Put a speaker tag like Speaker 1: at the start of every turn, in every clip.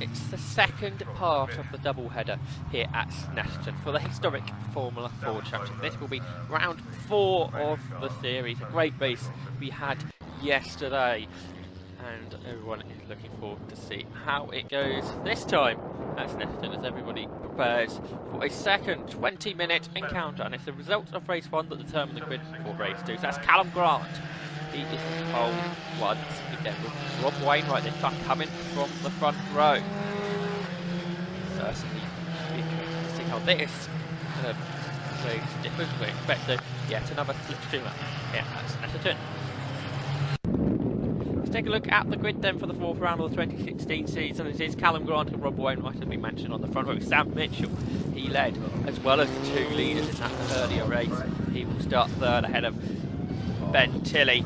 Speaker 1: It's the second part of the doubleheader here at Snetterton for the historic Formula 4 Championship. This will be round 4 of the series, a great race we had yesterday, and everyone is looking forward to see how it goes this time at Snetterton as everybody prepares for a second 20-minute encounter, and it's the results of race 1 that determine the grid for race 2. So that's Callum Grant. He is on pole once again with Rob Wainwright this time coming from the front row. Certainly interesting to see how this race differs. We expect yet another slipstreamer here at Snetterton. Let's take a look at the grid then for the 4th round of the 2016 season. It is Callum Grant and Rob Wainwright, as we mentioned, on the front row. Sam Mitchell, he led, as well as the 2 leaders in that earlier race. He will start third ahead of Ben Tilley.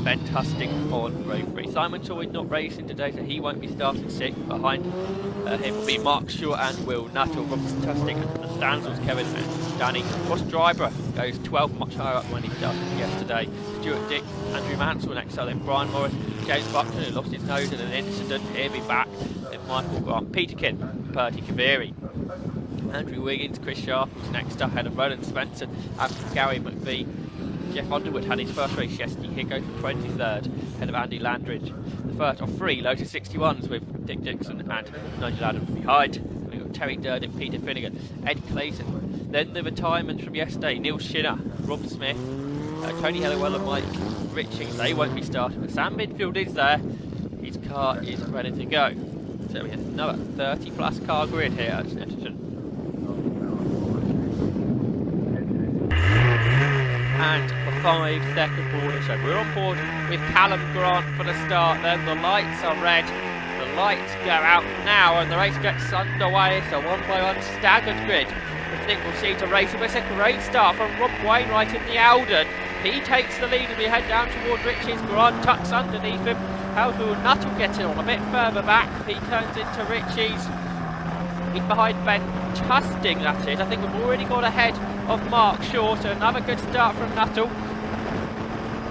Speaker 1: Ben Tusting on row 3. Simon Toy not racing today, so he won't be starting 6th. Behind him will be Mark Shaw and Will Nuttall. Rob Tusting into the stands was Kevin and Danny. Ross Driver goes 12th, much higher up when he started yesterday. Stuart Dix, Andrew Mansell next, so then Brian Morris, James Buckton, who lost his nose in an incident, he'll be back. Then Michael Grant, Peterkin, Bertie Kaviri. Andrew Wiggins, Chris Sharp was next up, ahead of Roland Spencer and Gary McVie. Jeff Underwood had his first race yesterday. He goes for 23rd, ahead of Andy Landridge. The first of 3 Lotus 61s with Dick Dixon and Nigel Adams behind. We've got Terry Durden, Peter Finnegan, Ed Clayton. Then the retirements from yesterday: Neil Shinner, Rob Smith, Tony Hellowell and Mike Richings. They won't be starting, but Sam Midfield is there. His car is ready to go. So we have another 30-plus car grid here at Snetterton. And the 5-second border show. We're on board with Callum Grant for the start. Then the lights are red. The lights go out now, and the race gets underway. It's a 1-by-1 staggered grid. I think we'll see to race. It's a great start from Rob Wainwright in the Alden. He takes the lead as we head down toward Richie's. Grant tucks underneath him. How's Will Nuttall getting on a bit further back? He turns into Richie's. He's behind Ben Tusting, that is. I think we've already got ahead of Mark Shaw, so another good start from Nuttall.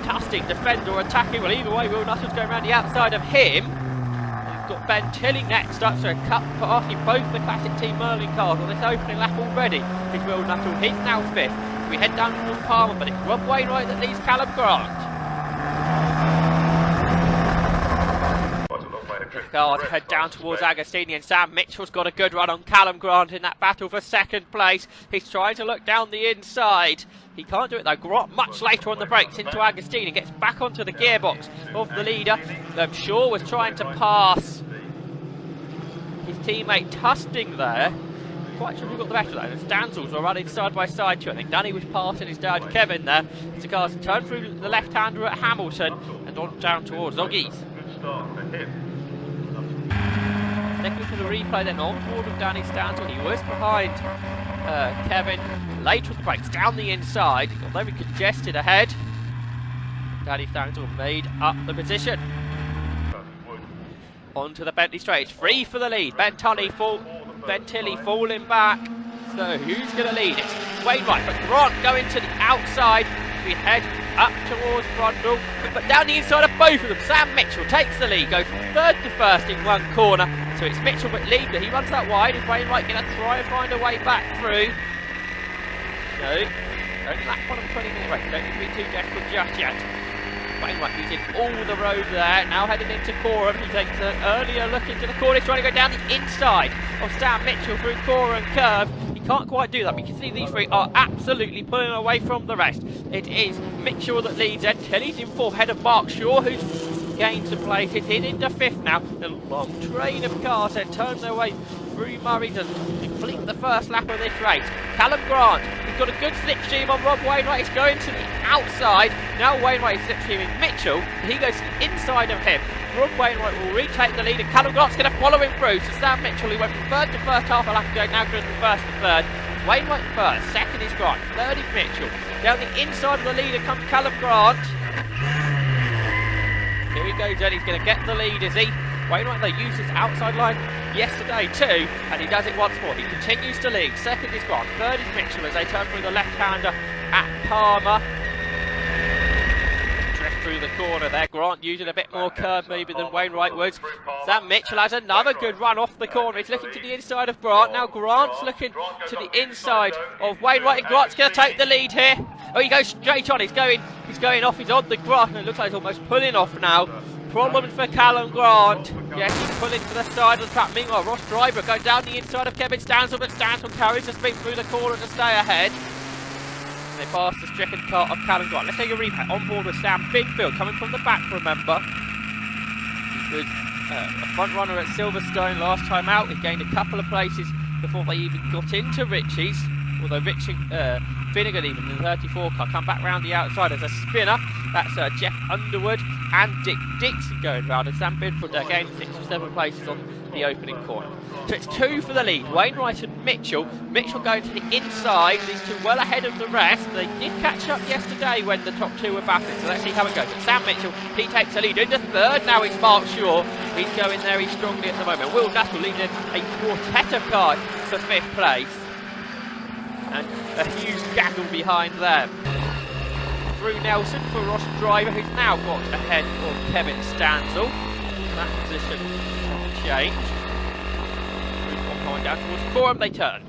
Speaker 1: Tusting, defender, attacking. Well, either way, Will Nuttall's going around the outside of him. We've got Ben Tilley next up, so a cut passing both the Classic Team Merlin cars on this opening lap already. Is Will Nuttall. He's now 5th. We head down towards Palmer, but it's Rob Wainwright that leads Callum Grant. Cars head down towards Agostini, and Sam Mitchell's got a good run on Callum Grant in that battle for 2nd place. He's trying to look down the inside. He can't do it though. Grant much later on the brakes into Agostini, gets back onto the gearbox of the leader. Shaw was trying to pass his teammate Tusting there. Quite sure who got the better of that. The Stanzels were running side by side too. I think Danny was passing his dad Kevin there. The cars turn through the left-hander at Hamilton and on down towards Oggies. Looking for the replay then on board with Danny Stanzel. He was behind Kevin. Later with the brakes down the inside. He got very congested ahead. Danny Stanzel made up the position. Onto the Bentley straight. Free for the lead. Ben Tilley falling back. So who's going to lead it? Wainwright, but Grant going to the outside. We head up towards Brundle, but down the inside of both of them. Sam Mitchell takes the lead, goes from 3rd to 1st in one corner. So it's Mitchell but lead, but he runs that wide. Is Wainwright going to try and find a way back through? No, only lap 1 of a 20-minute race. Don't need to be too desperate just yet. Wainwright using all the road there, now heading into Coram. He takes an earlier look into the corner. He's trying to go down the inside of Sam Mitchell through Coram curve. Can't quite do that, but you can see these 3 are absolutely pulling away from the rest. It is Mitchell that leads it. Tilley's in 4th, head of Mark Shaw, who's gained some places. He's into 5th now. The long train of cars then turn their way through Murray to complete the first lap of this race. Callum Grant, he's got a good slipstream on Rob Wainwright. He's going to the outside. Now Wainwright is slipstreaming Mitchell. He goes to the inside of him. Rob Wainwright will retake the lead, and Callum Grant's going to follow him through. So Sam Mitchell, who went from 3rd to 1st half a lap ago, now goes from 1st to 3rd. Wainwright 1st, 2nd is Grant, 3rd is Mitchell. Down the inside of the leader comes Callum Grant. Here he goes then, he's going to get the lead, is he? Wainwright, they used his outside line yesterday too, and he does it once more. He continues to lead. 2nd is Grant, 3rd is Mitchell as they turn through the left-hander at Palmer. through the corner there. Grant using a bit more curve maybe than Wainwright would. Sam Mitchell has another good run off the corner. He's looking to the inside of Grant. Now Grant's looking to the inside of Wainwright, and Grant's going to take the lead here. Oh, he goes straight on. He's going off. He's on the grass, and it looks like he's almost pulling off now. Problems for Callum Grant. Yes, he's pulling to the side of the track. Meanwhile, Ross Driver going down the inside of Kevin Stansel, but Stansel carries the speed through the corner to stay ahead. They pass the stricken car of Callum Grant. Let's take a replay. On board with Sam Bigfield, coming from the back, remember. He was a front runner at Silverstone last time out. He gained a couple of places before they even got into Ritchie's. Although Finnegan, even in the 34 car, come back round the outside as a spinner. That's Jeff Underwood and Dick Dixon going round, and Sam Bidford again 6 or 7 places on the opening corner. So it's 2 for the lead. Wainwright and Mitchell. Mitchell going to the inside. These 2 well ahead of the rest. They did catch up yesterday when the top 2 were battling, so let's see how it goes. But Sam Mitchell, he takes the lead into third. Now it's Mark Shaw. He's going very strongly at the moment. Will Nuttall leading a quartet of cars for 5th place. And a huge gaggle behind them. Through Nelson for Ross Driver, who's now got ahead of Kevin Stansel. That position change. Going down towards Coram, they turn.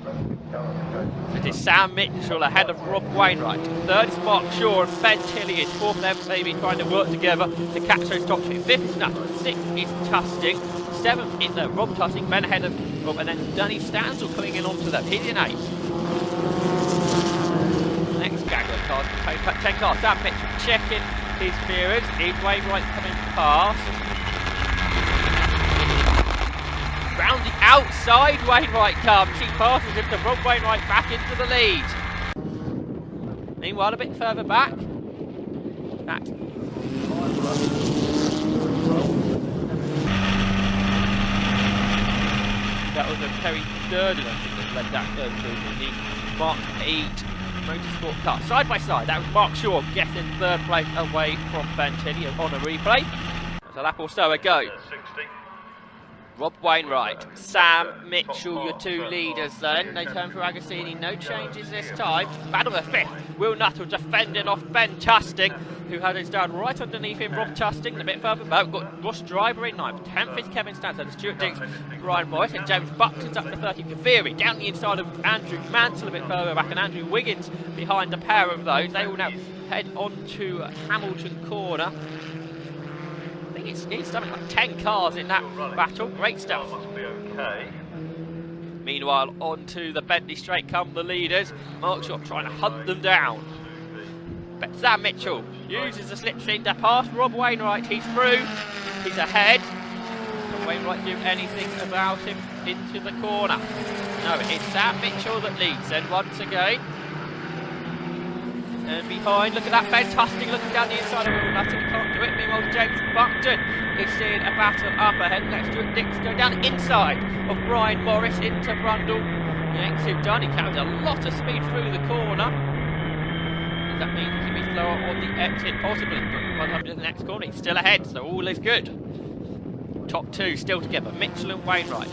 Speaker 1: So it is Sam Mitchell ahead of Rob Wainwright. Third is Mark Shaw, and Ben Tilley is 4th, them maybe trying to work together to catch those top 2. 5th is Nuttall, 6th is Tusting, 7th is Rob Tusting, Ben ahead of Rob, and then Danny Stansel coming in onto them. He's in 8th. Next gaggle of cars, 10 cars. Sam Mitchell checking his mirrors. Is Wainwright coming past? Round the outside, Wainwright comes. He passes him to Rob Wainwright back into the lead. Meanwhile, a bit further back. That was a Terry Durden, I think, that led that to the Mark 8 Motorsport car. Side by side, that was Mark Shaw getting 3rd place away from Ben Tilley on a replay. There's a lap or so ago. Rob Wainwright, Sam Mitchell, your 2 leaders then. They turn for Agostini, no changes this time. Battle for 5th, Will Nuttall defending off Ben Tusting, who had his down right underneath him. Rob Tusting, a bit further back. We've got Ross Driver in 9th, 10th is Kevin Stansel, Stuart Dix, Brian Morris, and James Buckton's up to 30th. Kaviri down the inside of Andrew Mansell a bit further back, and Andrew Wiggins behind a pair of those. They will now head on to Hamilton Corner. I think it's something like 10 cars in that battle. Great stuff. Meanwhile, on to the Bentley Straight come the leaders. Mark Shaw trying to hunt them down. But Sam Mitchell uses the slipstream to pass Rob Wainwright. He's through. He's ahead. Can Wainwright do anything about him into the corner? No, it's Sam Mitchell that leads then once again. And behind, look at that, Ben Tusting looking down the inside of Will Nuttall. He can't do it. Meanwhile, James Buckton is seeing a battle up ahead. Next to it, Dick's going down the inside of Brian Morris into Brundle. Yanks him done. He carries a lot of speed through the corner. Does that mean he can be slower on the exit? Possibly, but by the time to the next corner, he's still ahead, so all is good. Top 2 still together, Mitchell and Wainwright.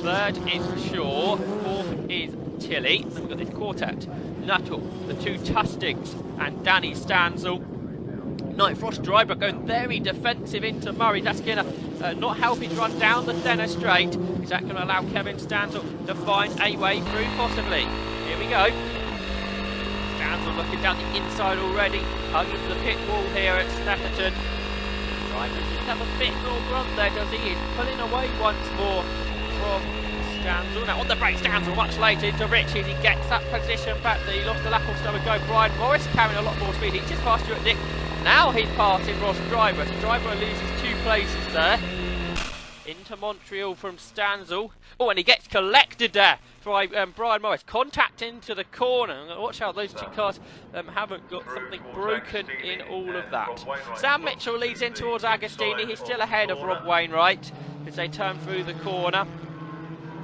Speaker 1: 3rd is Shaw, 4th is Tilley. Then we've got this quartet. Nuttall, the 2 Tustings, and Danny Stansel. 9th Ross Driver going very defensive into Murray. That's going to not help his run down the centre straight. Is that going to allow Kevin Stansel to find a way through, possibly? Here we go. Stansel looking down the inside already, under the pit wall here at Snetterton. Driver should have a bit more grunt there, does he? He's pulling away once more from Stansel. Now on the brake, Stansel much later into Ritchie's. He gets that position back. He lost a lap or so ago. Brian Morris carrying a lot more speed. He's just passed Stuart Dick. Now he's passing Ross Driver. Driver loses 2 places there. Into Montreal from Stansel. Oh, and he gets collected there by Brian Morris. Contact into the corner. Watch out, those 2 cars haven't got something broken in all of that. Sam Mitchell leads in towards Agostini. He's still ahead of Rob Wainwright as they turn through the corner.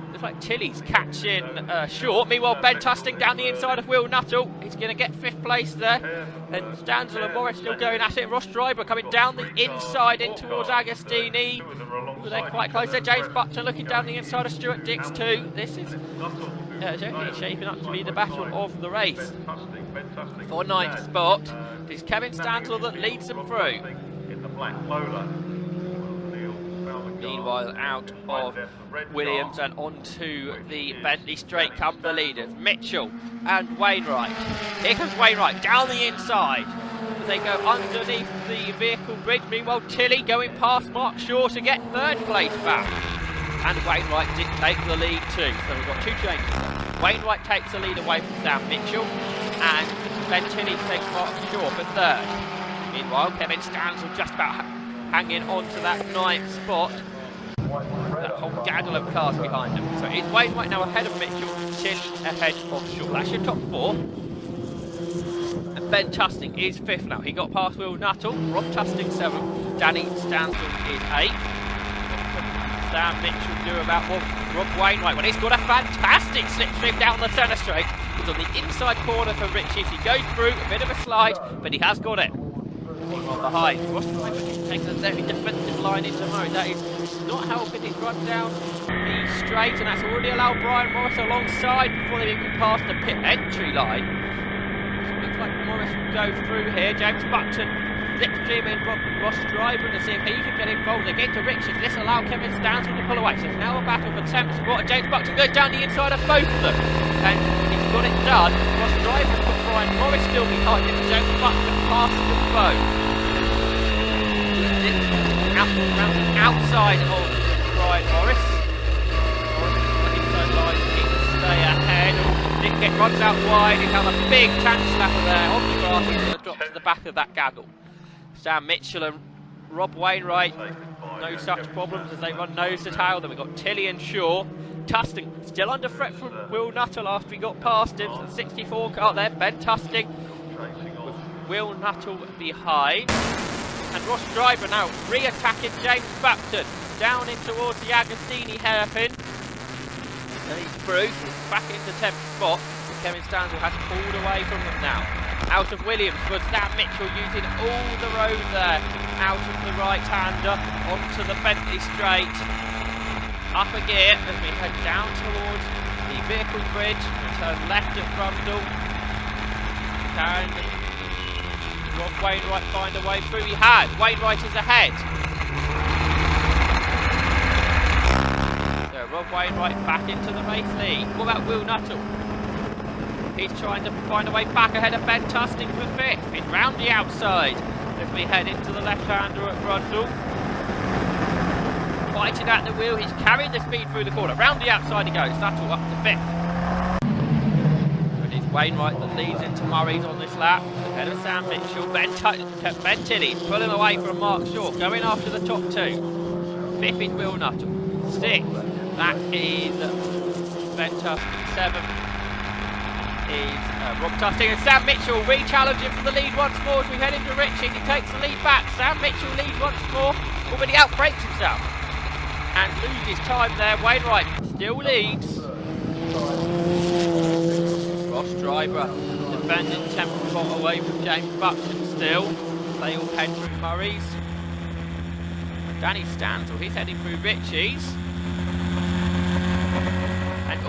Speaker 1: Looks like Tilley's catching short. Meanwhile, Ben Tusting down the inside of Will Nuttall. He's going to get 5th place there. And Stansel and Morris still going at it. Ross Driver coming down the inside in towards Agostini. They're quite close there. James Button looking down the inside of Stuart Dix too. This is certainly shaping up to be the battle of the race. For 9th spot, it's Kevin Stansel that leads them through. Meanwhile, out of Williams and onto the Bentley straight come the leaders, Mitchell and Wainwright. Here comes Wainwright down the inside. They go underneath the vehicle bridge. Meanwhile, Tilley going past Mark Shaw to get third place back. And Wainwright did take the lead too. So we've got two changes. Wainwright takes the lead away from Sam Mitchell, and Ben Tilley takes Mark Shaw for third. Meanwhile, Kevin Stansel just about hanging on to that ninth spot. That whole gaggle of cars behind him. So it's Wainwright now ahead of Mitchell, Tilley ahead of Shaw. That's your top four. And Ben Tusting is fifth now. He got past Will Nuttall, Rob Tusting seventh, Danny Stansel is eighth. Sam Mitchell do about Rob Wainwright when he's got a fantastic slipstream down the centre straight. He's on the inside corner for Richie. He goes through, a bit of a slide, but he has got it. Behind. Ross Driver takes a very defensive line into Murray. That is not helping it run down the straight, and that's already allowed Brian Morris alongside before they even pass the pit entry line. So it looks like Morris will go through here. James Buckton slipstreaming Ross Driver to see if he can get involved. They get to Richards. This allows Kevin Stansel to pull away. So it's now a battle for 10th spot. James Buckton goes down the inside of both of them, and he's got it done. Ross Driver put Brian Morris still behind him. James Buckton passes them both. Around the outside of Brian Morris. Morris on the inside line, he can stay ahead. Nick runs out wide. He's had a big tank slapper there on the grass. He's going to drop to the back of that gaggle. Sam Mitchell and Rob Wainwright, no such problems as they run nose to tail. Then we've got Tilley and Shaw. Tusting still under threat from Will Nuttall after we got past him. So the 64 car there, Ben Tusting with Will Nuttall behind. And Ross Driver now re-attacking James Buckton down in towards the Agostini hairpin. And he's through, back into 10th spot. Kevin Stansel has pulled away from them now. Out of Williams was Sam Mitchell using all the road there. Out of the right-hander onto the Bentley straight. Up a gear as we head down towards the vehicle bridge. Turn left at Brundle. And Rob Wainwright find a way through. He has. Wainwright is ahead. So Rob Wainwright back into the race lead. What about Will Nuttall? He's trying to find a way back ahead of Ben Tusting for fifth. He's round the outside as we head into the left-hander at Brundle. Fighting at the wheel. He's carrying the speed through the corner. Round the outside he goes. Nuttall up to fifth. Wainwright that leads into Murray's on this lap, ahead of Sam Mitchell. Ben Tilley pulling away from Mark Shaw, going after the top two. Fifth is Will Nuttall. Sixth, that is Ben Tusting. Seventh is Rob Tusting. And Sam Mitchell re-challenging for the lead once more as we head into Richie. He takes the lead back. Sam Mitchell leads once more, but he outbreaks himself and loses time there. Wainwright still leads. Ross Driver defending 10th spot away from James Buckton still. They all head through Murray's. Danny Stansel, he's heading through Richie's. And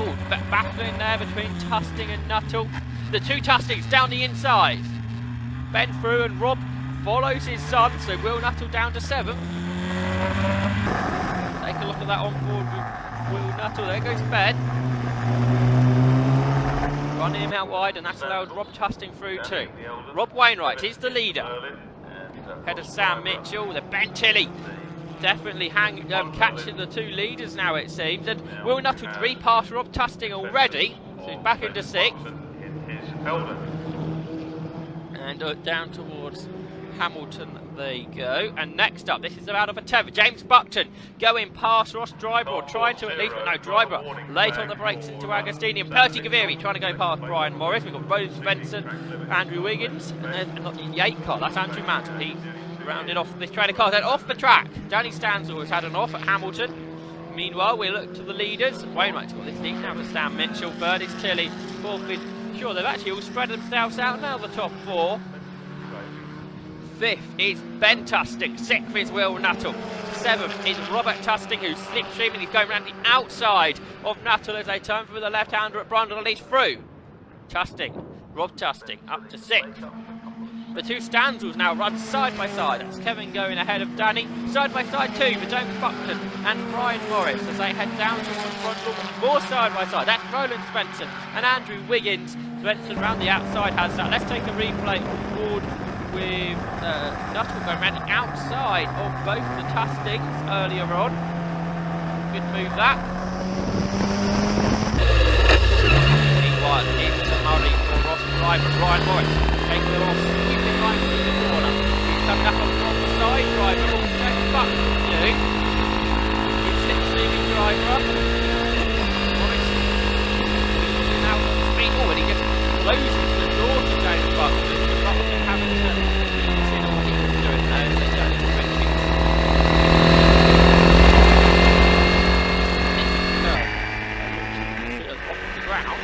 Speaker 1: battling there between Tusting and Nuttall. The two Tustings down the inside. Ben through and Rob follows his son, so Will Nuttall down to 7th. Take a look at that on board with Will Nuttall. There goes Ben. Running him out wide, and that's allowed Rob Tusting through too. Rob Wainwright is the leader. Ahead of Sam Mitchell, the Ben Tilley definitely catching the two leaders now it seems. And Will Nuttall re-passed Rob Tusting already, so he's back into 6th. And down towards Hamilton they go. And next up, this is about of a 10th. James Buckton going past Ross Driver, or trying to at least, but no, Driver late on the brakes into Agostini. And Percy Gaviri trying to go past Brian Morris. We've got Rose Svensson, Andrew Wiggins, and there's not the Yate car, that's Andrew Mantle. He's rounded off this trailer car, then off the track. Danny Stansel has had an off at Hamilton. Meanwhile, we look to the leaders. Wainwright's got this lead now for Sam Mitchell. Third is Tilley. Fourth is Sure, they've actually all spread themselves out now, the top 4. 5th is Ben Tusting. 6th is Will Nuttall. 7th is Robert Tusting, who's slipstreaming. He's going around the outside of Nuttall as they turn for the left-hander at Brundle, and he's through. Tusting, Rob Tusting, up to 6th. The two Stanzels now run side by side. That's Kevin going ahead of Danny. Side by side too for James Buckton and Brian Morris as they head down towards Brundle. More side by side. That's Roland Spencer and Andrew Wiggins. Spencer around the outside has that. Let's take a replay on board with Nuttall going around the outside of both the Tustings earlier on. Good move that. Meanwhile, into Murray for Ross Driver. Brian Morris taking the off, sweeping right through the corner. He's coming up on the wrong side, Driver. All James Buckton doing. He's six-leaving Driver. Morris now on speed. Oh, and he just closes the door to James Buckton. Buckton having to consider what he was doing there. They don't expect him off the ground.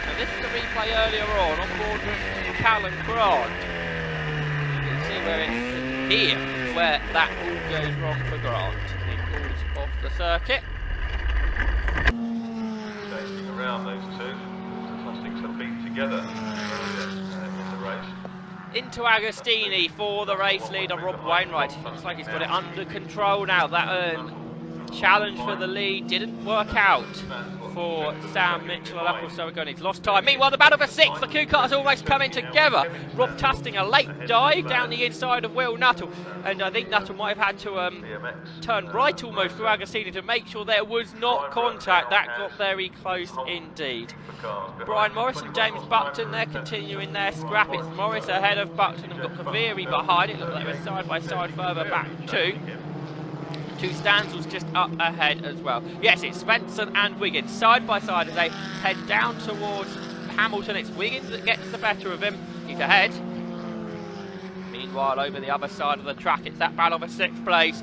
Speaker 1: And this is the replay earlier on board with Callum Grant. You can see where it's here where that all goes wrong for Grant. He pulls off the circuit.
Speaker 2: Chasing around those two. The Tustings have been together in the race.
Speaker 1: Into Agostini for the race lead on Rob Wainwright. Looks like he's got it under control now. That challenge for the lead didn't work out for Sam Mitchell and Apple Sowagon. He's lost time. Meanwhile, the battle for sixth. The two cars almost coming together. Rob Tusting a late dive down the inside of Will Nuttall. And I think Nuttall might have had to turn right almost through Agostini to make sure there was not contact. That got very close indeed. Brian Morris and James Buckton, they're continuing their scrap. It's Morris ahead of Buckton and got Kaviri behind it. Looks like they're side by side further back too. Two Stanzels just up ahead as well. Yes, it's Svensson and Wiggins side by side as they head down towards Hamilton. It's Wiggins that gets the better of him. He's ahead. Meanwhile, over the other side of the track, it's that battle for sixth place.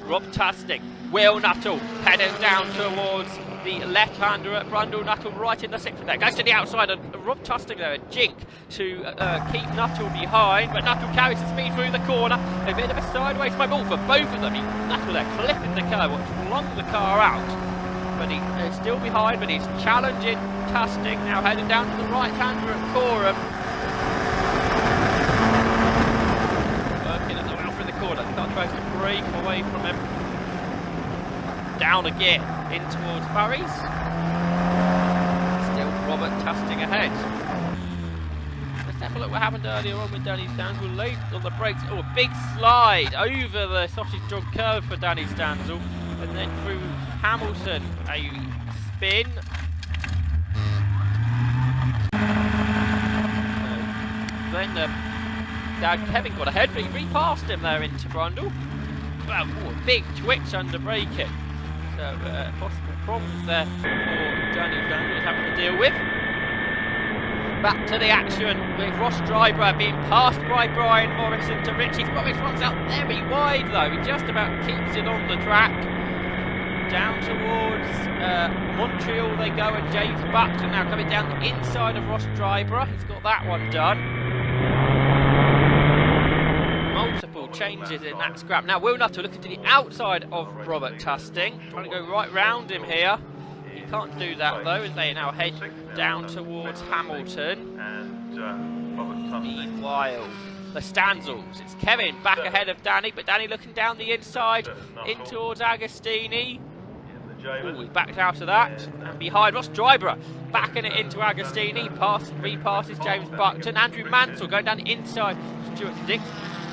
Speaker 1: Rob Tusting, Will Nuttall heading down towards the left-hander at Brundle. Nuttall right in the sixth. There goes to the outside, and Rob Tusting there, a jink to keep Nuttall behind, but Nuttall carries the speed through the corner. A bit of a sideways by ball for both of them. Nuttall there clipping the curb, flung the car out, but he's still behind, but he's challenging Tusting, now heading down to the right-hander at Coram. Working at the mouth in the corner, the car tries to break away from him. Down again, in towards Murray's. Still Robert Tusting ahead. Let's have a look what happened earlier on with Danny Stanzel. Late on the brakes. Oh, a big slide over the sausage dog curve for Danny Stanzel. And then through Hamilton, a spin. Then Kevin got ahead, but he repassed him there into Brundle. Well, a big twitch under braking. So possible problems there for Danny Stanzel having to deal with. Back to the action with Ross Drybrough being passed by Brian Morrison to Richie. Morris runs out very wide though. He just about keeps it on the track. Down towards Montreal they go, and James Buckton now coming down the inside of Ross Drybrough. He's got that one done. Multiple changes in that scrap. Now Will Nuttall looking to the outside of Robert Tusting, trying to go right round him here. He can't do that though, as they now head down towards Hamilton. Meanwhile, the Stanzels, it's Kevin back ahead of Danny, but Danny looking down the inside in towards Agostini. Ooh, he backed out of that, and behind Ross Drybrough, backing it into Agostini, repasses James Buckton. Andrew Mansell going down the inside, Stuart Dix.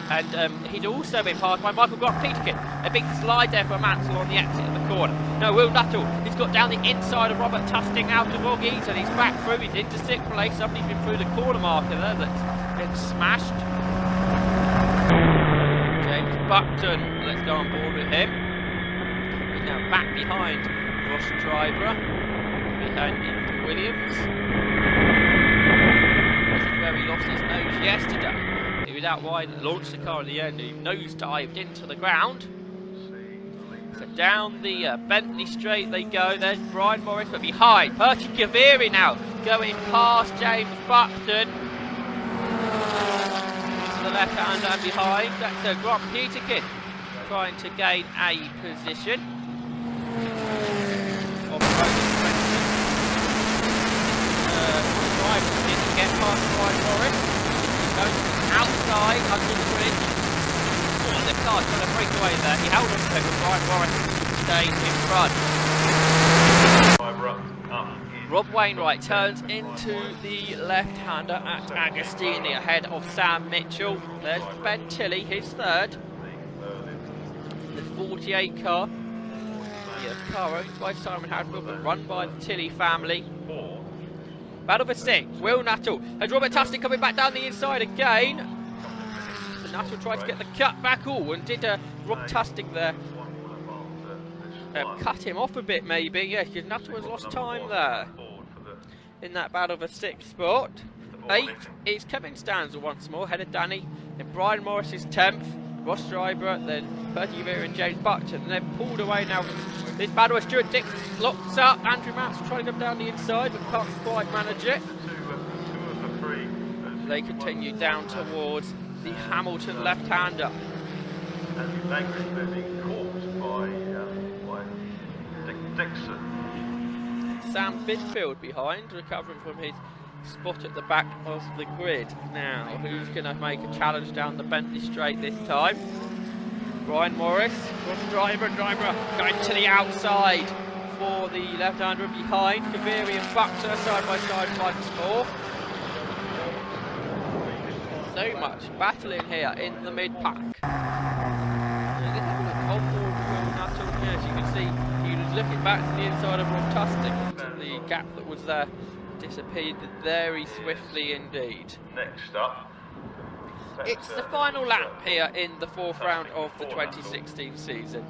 Speaker 1: And he'd also been passed by Michael Grant Peterkin. A big slide there for Mansell on the exit of the corner. No, Will Nuttall, he's got down the inside of Robert Tusting out of Oggies, and he's back through. He's into sixth place. Somebody's been through the corner marker there that's been smashed. James Buckton, let's go on board with him. He's now back behind Ross Drybrough, behind Indy Williams. This is where he lost his nose yesterday. He was out wide and launched the car at the end. He nose dived into the ground. So down the Bentley Straight they go. There's Brian Morris, but behind Percy Kaviri now going past James Buckton. To the left hand and behind. That's Grant Peterkin trying to gain a position. Didn't get past Brian Morris. outside under the bridge. Oh, the car's going to break away there. He held on to it, but Brian Morris stayed in front. Rob Wainwright turns into the left-hander at Agostini ahead of Sam Mitchell. There's Ben Tilley, his third. The 48 car. The car owned by Simon Hadfield but run by the Tilley family. Battle for 6. Will Nuttall has Robert Tustin coming back down the inside again. So Nuttall tried to get the cut back. Oh, and did Rob Tustin there cut him off a bit maybe? Yes, because Nuttall has lost time there in that battle for 6th spot. 8th is Kevin Stanzel once more, ahead of Danny. Then Brian Morris is 10th. Ross Driver, then Bertie Vera and James Buckton. And they're pulled away now. This battle with Stuart Dix locks up. Andrew Mounts trying to come down the inside, but can't quite manage it. They continue down towards the Hamilton left-hander.
Speaker 2: And they're being caught by Dixon.
Speaker 1: Sam Binfield behind, recovering from his spot at the back of the grid. Now, who's going to make a challenge down the Bentley Straight this time? Brian Morris, driver going to the outside for the left-hander behind. Kaviri and Buckner side by side once more. So much battling here in the mid-pack. As you can see, he was looking back to the inside of Rob Tustin. The gap that was there disappeared very swiftly indeed.
Speaker 2: Next up,
Speaker 1: it's the final lap here in the 4th round of the 2016 season.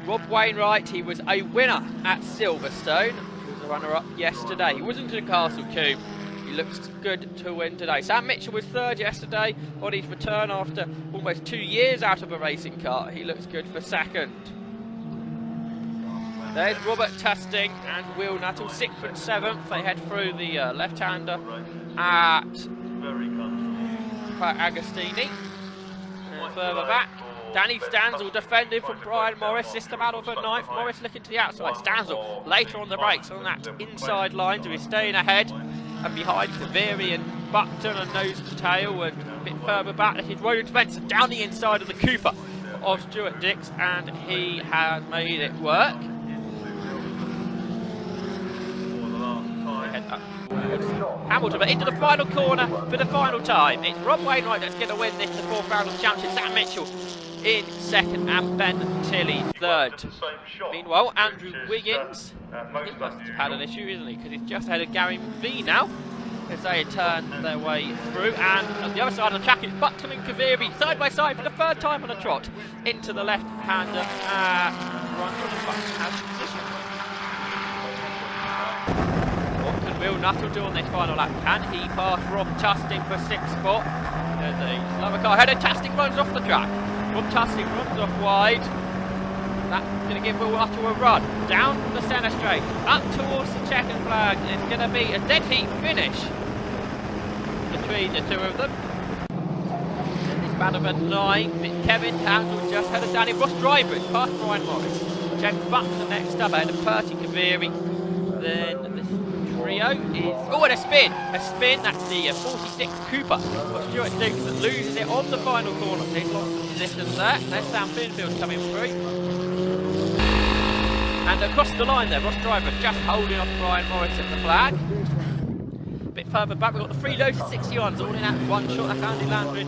Speaker 1: Rob Wainwright, he was a winner at Silverstone. He was a runner-up yesterday. He wasn't in Castle Combe. He looks good to win today. Sam Mitchell was 3rd yesterday on his return after almost 2 years out of a racing car. He looks good for 2nd. There's Robert Tustin and Will Nuttall, 6th and 7th. They head through the left-hander at Agostini. And further back, Danny Stanzel defending from Brian Morris. System battle for 9th. Morris looking to the outside. Stanzel later on the brakes on that inside line, so he's staying ahead. And behind Kaviri and Buckton and nose to tail, and a bit further back, his road defence down the inside of the Cooper of Stuart Dix, and he has made it work. Hamilton, but into the final corner for the final time. It's Rob Wainwright that's going to win this, the 4th round of the championship. Sam Mitchell in 2nd and Ben Tilley 3rd. Meanwhile, Andrew Wiggins, he must have had an issue, isn't he? Because he's just ahead of Gary V now as they turn their way through. And on the other side of the track is Buckton and Kaviri side by side for the 3rd time on a trot into the left-hander. Buckton has position. Will Nuttall do on this final lap? Can he pass Rob Tustin for 6th spot? There's a slower car ahead, and Tustin runs off the track. Rob Tustin runs off wide. That's going to give Will Nuttall a run down the centre straight, up towards the checkered flag. It's going to be a dead heat finish between the two of them. This battle at 9th. It's Kevin Townsend just ahead of Danny. Ross Driver is past Brian Morris. James Buckner next up ahead of Bertie Kaviri. Then Rio is, oh, and a spin, that's the 46 Cooper of Stuart Dix that loses it on the final corner. He's lost the position there. There's Sam Binfield coming through. And across the line there, Ross Driver just holding off Brian Morris at the flag. A bit further back, we've got the 3 loaded 61s all in at one shot. That's Andy Landry,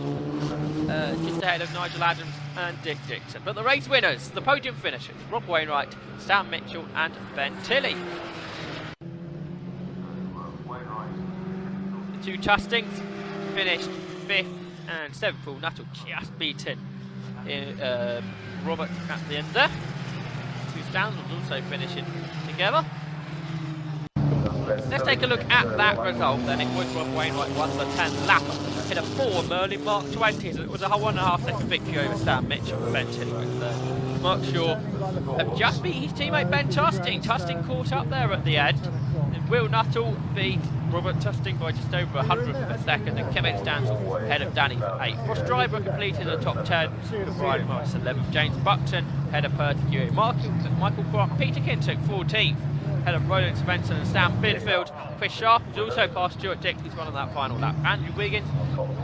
Speaker 1: just ahead of Nigel Adams and Dick Dixon. But the race winners, the podium finishers, Rob Wainwright, Sam Mitchell and Ben Tilley. Two Tustings finished 5th and 7th. Will Nuttall just beaten Robert at the end there. Two Stanzels also finishing together. Let's take a look at that result then. It was Rob Wainwright won the 10th lap. Hit a 4 Merlin Mark 20s, and it was a 1.5 second victory over Sam Mitchell and Ben Tilley with Mark Shaw. Just beat his teammate Ben Tustin. Tustin caught up there at the end. And Will Nuttall beat Robert Tustin by just over 100th of a second, and Kevin Stanzel ahead of Danny for 8th. Ross Driver completed the top 10 with Brian Morris 11th. James Buckton ahead of Bertie Michael Brock, Peter King took 14th. ahead of Roland Spencer and Stan Binfield. Chris Sharp has also passed Stuart Dick, who's run on that final lap. Andrew Wiggins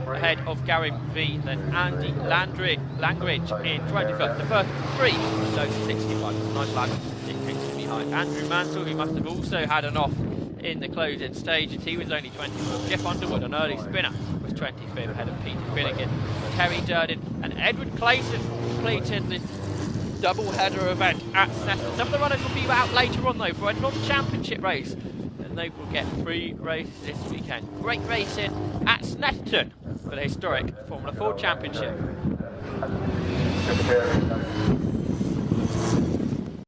Speaker 1: ahead of Gary V, then Andy Langridge in 21st. The first three low 61. It's a nice lap. Dick Hickson behind. Andrew Mansell, who must have also had an off in the closing stages. He was only 24th. Jeff Underwood, an early spinner, was 25th ahead of Peter Finnegan. Terry Durden and Edward Clayson completed the double-header event at Snetterton. Some of the runners will be out later on though for a non-championship race, and they will get free races this weekend. Great racing at Snetterton for the historic Formula 4 Championship.